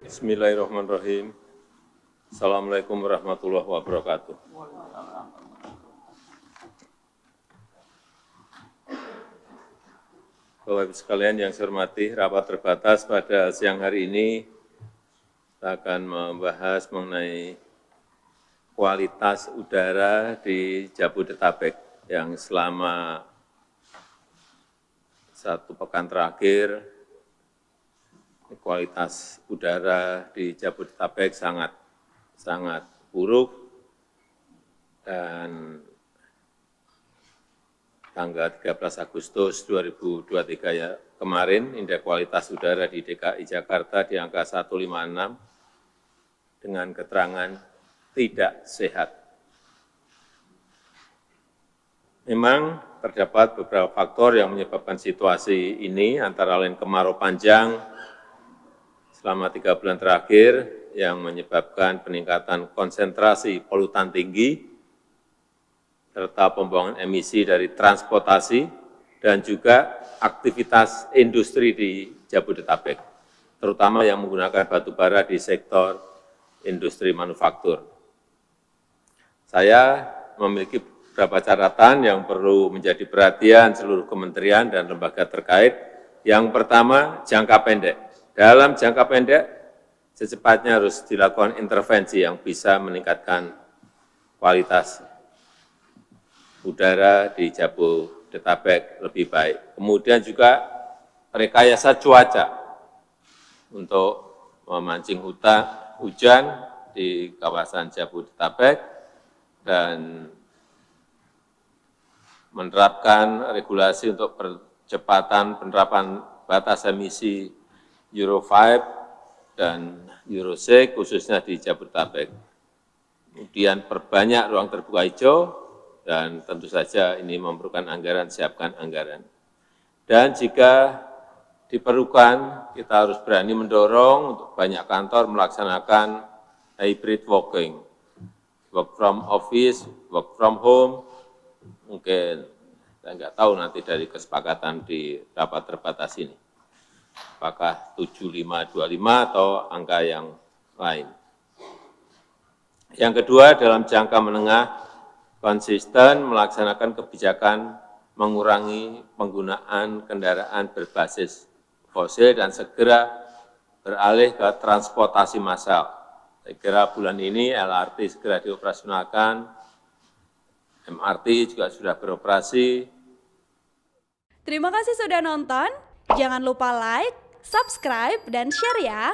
Bismillahirrahmanirrahim. Assalamualaikum warahmatullahi wabarakatuh. Bapak Ibu sekalian yang saya hormati, rapat terbatas pada siang hari ini kita akan membahas mengenai kualitas udara di Jabodetabek yang selama satu pekan terakhir kualitas udara di Jabodetabek sangat buruk dan tanggal 13 Agustus 2023 ya, kemarin indeks kualitas udara di DKI Jakarta di angka 156 dengan keterangan tidak sehat. Memang terdapat beberapa faktor yang menyebabkan situasi ini, antara lain kemarau panjang selama 3 bulan terakhir yang menyebabkan peningkatan konsentrasi polutan tinggi, serta pembuangan emisi dari transportasi dan juga aktivitas industri di Jabodetabek, terutama yang menggunakan batu bara di sektor industri manufaktur. Saya memiliki beberapa catatan yang perlu menjadi perhatian seluruh kementerian dan lembaga terkait. Yang pertama, jangka pendek. Dalam jangka pendek, secepatnya harus dilakukan intervensi yang bisa meningkatkan kualitas udara di Jabodetabek lebih baik. Kemudian juga rekayasa cuaca untuk memancing hujan di kawasan Jabodetabek dan menerapkan regulasi untuk percepatan penerapan batas emisi Euro 5 dan Euro 6 khususnya di Jabodetabek. Kemudian perbanyak ruang terbuka hijau, dan tentu saja ini memerlukan anggaran, siapkan anggaran. Dan jika diperlukan, kita harus berani mendorong untuk banyak kantor melaksanakan hybrid working, work from office, work from home. Mungkin saya nggak tahu nanti dari kesepakatan di rapat terbatas ini, apakah 7525 atau angka yang lain. Yang kedua, dalam jangka menengah, konsisten melaksanakan kebijakan mengurangi penggunaan kendaraan berbasis fosil dan segera beralih ke transportasi massal. Saya kira bulan ini LRT segera dioperasionalkan, MRT juga sudah beroperasi. Terima kasih sudah nonton. Jangan lupa like, subscribe, dan share ya.